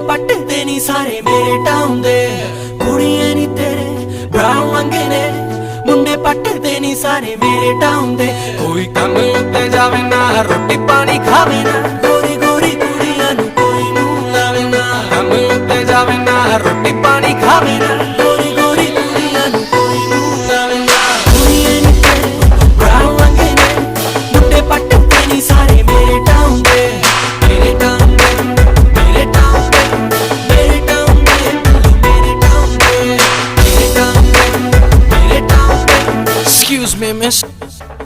ਪੱਟਦੇ ਨੀ ਸਾਰੇ ਮੇਰੇ ਟਾਊਨ ਦੇ, ਕੁੜੀਆਂ ਨੀ ਤੇਰੇ ਬਰਾਉਨ ਮੰਗੇ ਨੇ, ਮੁੰਡੇ ਪੱਟਦੇ ਨੀ ਸਾਰੇ ਮੇਰੇ ਟਾਊਨ ਦੇ। ਕੋਈ ਕੰਮ ਉੱਤੇ ਜਾਵੇ ਨਾ, ਰੋਟੀ ਪਾਣੀ ਖਾਵੇ ਨਾ, ਗੋਰੀ ਗੋਰੀ ਕੁੜੀਆਂ ਨੂੰ ਕੋਈ ਮੂੰਹ ਲਾਵੇ ਨਾ, ਕੰਮ ਉੱਤੇ ਜਾਵੇ ਨਾ, ਰੋਟੀ ਪਾਣੀ ਖਾਵੇ ਨਾ।